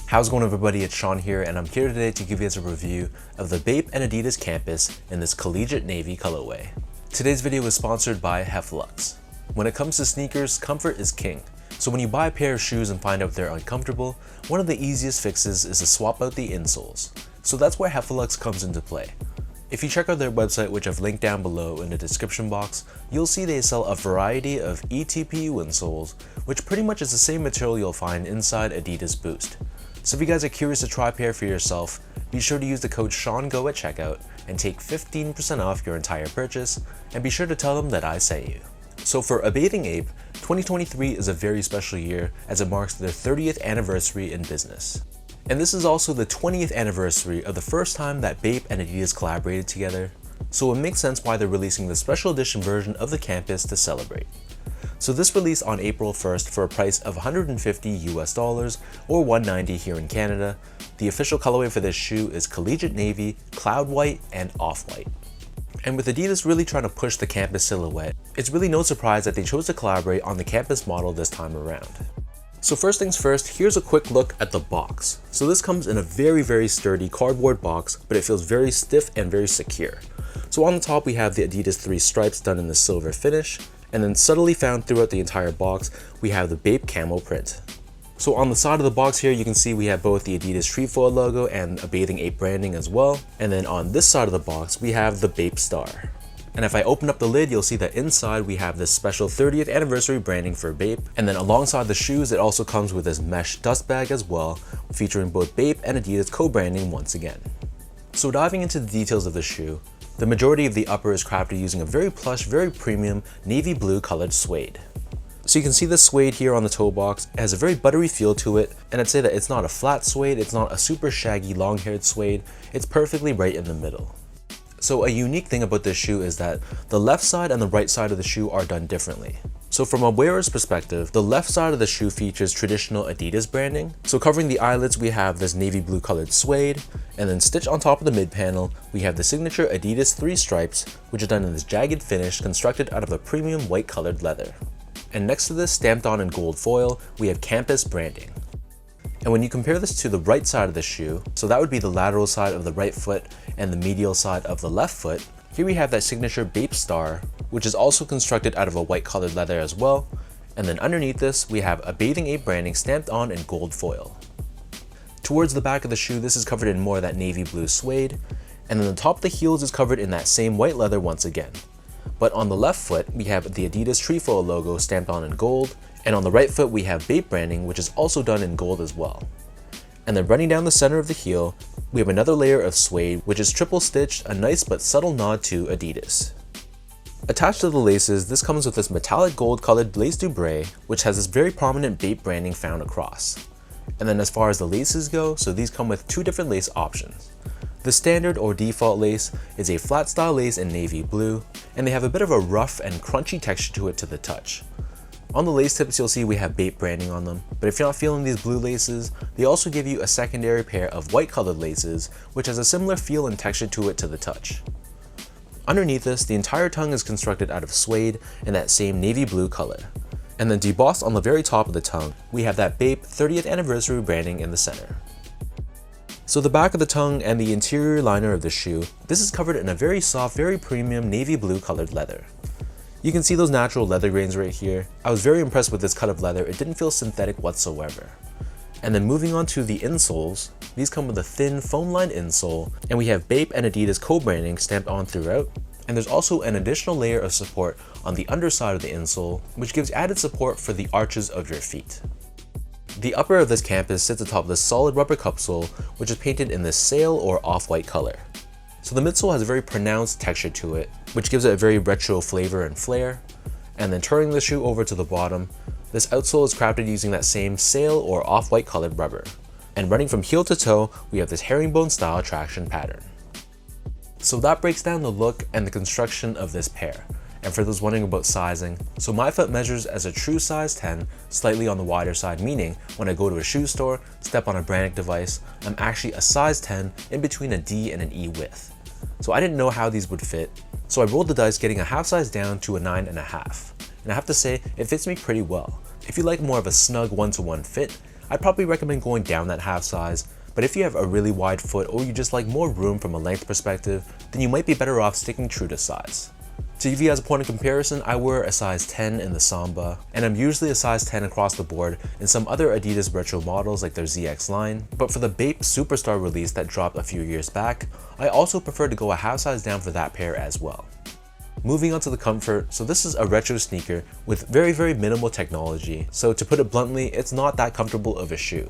How's it going, everybody? It's Sean here, and I'm here today to give you guys a review of the Bape and Adidas campus in this Collegiate Navy colorway. Today's video is sponsored by Heflux. When it comes to sneakers, comfort is king. So when you buy a pair of shoes and find out they're uncomfortable, one of the easiest fixes is to swap out the insoles. So that's where Heflux comes into play. If you check out their website, which I've linked down below in the description box, you'll see they sell a variety of eTPU insoles, which pretty much is the same material you'll find inside Adidas Boost. So if you guys are curious to try a pair for yourself, be sure to use the code SEANGO at checkout and take 15% off your entire purchase, and be sure to tell them that I sent you. So for A Bathing Ape, 2023 is a very special year as it marks their 30th anniversary in business. And this is also the 20th anniversary of the first time that Bape and Adidas collaborated together, so it makes sense why they're releasing the special edition version of the campus to celebrate. So this released on April 1st for a price of $150 or $190 here in Canada. The official colorway for this shoe is Collegiate Navy, Cloud White, and Off-White. And with Adidas really trying to push the campus silhouette, it's really no surprise that they chose to collaborate on the campus model this time around. So first things first, here's a quick look at the box. So this comes in a very sturdy cardboard box, but it feels very stiff and very secure. So on the top we have the Adidas 3 stripes done in the silver finish, and then subtly found throughout the entire box, we have the Bape camo print. So on the side of the box here, you can see we have both the Adidas trefoil logo and A Bathing Ape branding as well. And then on this side of the box, we have the Bape star. And if I open up the lid, you'll see that inside we have this special 30th anniversary branding for Bape. And then alongside the shoes, it also comes with this mesh dust bag as well, featuring both Bape and Adidas co-branding once again. So diving into the details of the shoe, the majority of the upper is crafted using a very plush, very premium navy blue colored suede. So you can see the suede here on the toe box. It has a very buttery feel to it, and I'd say that it's not a flat suede, it's not a super shaggy long-haired suede, it's perfectly right in the middle. So a unique thing about this shoe is that the left side and the right side of the shoe are done differently. So from a wearer's perspective, the left side of the shoe features traditional Adidas branding. So covering the eyelets, we have this navy blue colored suede, and then stitched on top of the mid panel, we have the signature Adidas 3 stripes, which are done in this jagged finish constructed out of a premium white colored leather. And next to this, stamped on in gold foil, we have campus branding. And when you compare this to the right side of the shoe, so that would be the lateral side of the right foot and the medial side of the left foot, here we have that signature Bape star, which is also constructed out of a white colored leather as well. And then underneath this, we have A Bathing Ape branding stamped on in gold foil. Towards the back of the shoe, this is covered in more of that navy blue suede, and then the top of the heels is covered in that same white leather once again. But on the left foot, we have the Adidas trefoil logo stamped on in gold, and on the right foot we have Bape branding, which is also done in gold as well. And then running down the center of the heel, we have another layer of suede, which is triple stitched, a nice but subtle nod to Adidas. Attached to the laces, this comes with this metallic gold colored lace dubray, which has this very prominent Bape branding found across. And then as far as the laces go, so these come with two different lace options. The standard or default lace is a flat style lace in navy blue, and they have a bit of a rough and crunchy texture to it to the touch. On the lace tips, you'll see we have Bape branding on them, but if you're not feeling these blue laces, they also give you a secondary pair of white colored laces, which has a similar feel and texture to it to the touch. Underneath this, the entire tongue is constructed out of suede in that same navy blue color. And then debossed on the very top of the tongue, we have that Bape 30th anniversary branding in the center. So the back of the tongue and the interior liner of the shoe, this is covered in a very soft, very premium navy blue colored leather. You can see those natural leather grains right here. I was very impressed with this cut of leather. It didn't feel synthetic whatsoever. And then moving on to the insoles, these come with a thin foam lined insole, and we have Bape and Adidas co-branding stamped on throughout. And there's also an additional layer of support on the underside of the insole, which gives added support for the arches of your feet. The upper of this campus sits atop this solid rubber cupsole, which is painted in this sail or off-white color. So the midsole has a very pronounced texture to it, which gives it a very retro flavor and flair. And then turning the shoe over to the bottom, this outsole is crafted using that same sail or off-white colored rubber. And running from heel to toe, we have this herringbone style traction pattern. So that breaks down the look and the construction of this pair. And for those wondering about sizing, so my foot measures as a true size 10, slightly on the wider side, meaning when I go to a shoe store, step on a branding device, I'm actually a size 10 in between a D and an E width. So I didn't know how these would fit, so I rolled the dice getting a half size down to a 9.5. And I have to say, it fits me pretty well. If you like more of a snug one-to-one fit, I'd probably recommend going down that half size, but if you have a really wide foot or you just like more room from a length perspective, then you might be better off sticking true to size. To give you guys a point of comparison, I wear a size 10 in the Samba, and I'm usually a size 10 across the board in some other Adidas retro models like their ZX line, but for the Bape Superstar release that dropped a few years back, I also prefer to go a half size down for that pair as well. Moving on to the comfort, so this is a retro sneaker with very minimal technology, so to put it bluntly, it's not that comfortable of a shoe.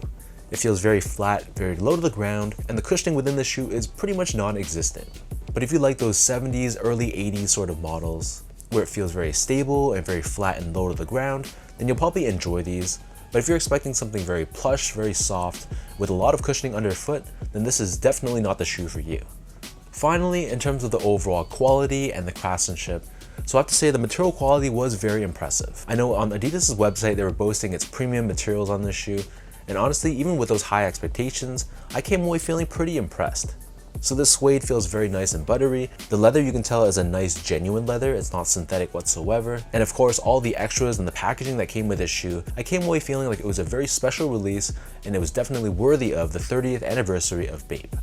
It feels very flat, very low to the ground, and the cushioning within the shoe is pretty much non-existent. But if you like those 70s, early 80s sort of models, where it feels very stable and very flat and low to the ground, then you'll probably enjoy these. But if you're expecting something very plush, very soft, with a lot of cushioning underfoot, then this is definitely not the shoe for you. Finally, in terms of the overall quality and the craftsmanship, so I have to say the material quality was very impressive. I know on Adidas' website they were boasting its premium materials on this shoe, and honestly, even with those high expectations, I came away feeling pretty impressed. So this suede feels very nice and buttery. The leather, you can tell, is a nice genuine leather. It's not synthetic whatsoever. And of course, all the extras and the packaging that came with this shoe, I came away feeling like it was a very special release, and it was definitely worthy of the 30th anniversary of Bape.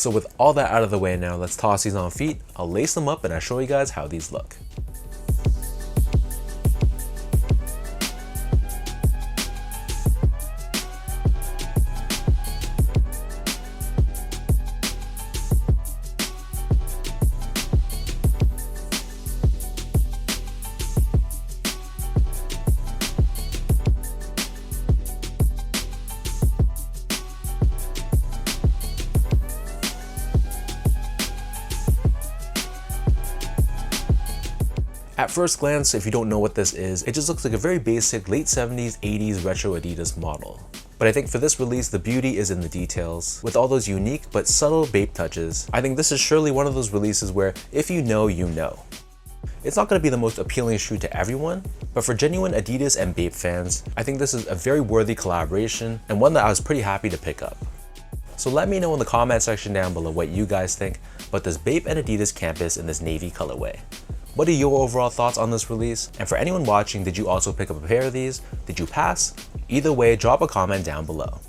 So with all that out of the way now, let's toss these on feet. I'll lace them up and I'll show you guys how these look. At first glance, if you don't know what this is, it just looks like a very basic late 70s, 80s retro Adidas model. But I think for this release, the beauty is in the details. With all those unique but subtle Bape touches, I think this is surely one of those releases where if you know, you know. It's not going to be the most appealing shoe to everyone, but for genuine Adidas and Bape fans, I think this is a very worthy collaboration and one that I was pretty happy to pick up. So let me know in the comment section down below what you guys think about this Bape and Adidas campus in this navy colorway. What are your overall thoughts on this release? And for anyone watching, did you also pick up a pair of these? Did you pass? Either way, drop a comment down below.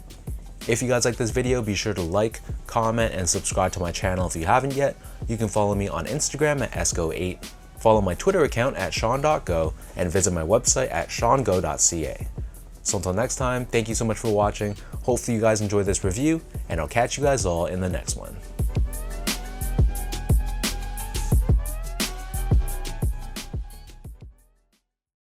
If you guys like this video, be sure to like, comment, and subscribe to my channel if you haven't yet. You can follow me on Instagram at esco8, follow my Twitter account at sean.go, and visit my website at seango.ca. So until next time, thank you so much for watching. Hopefully you guys enjoyed this review, and I'll catch you guys all in the next one.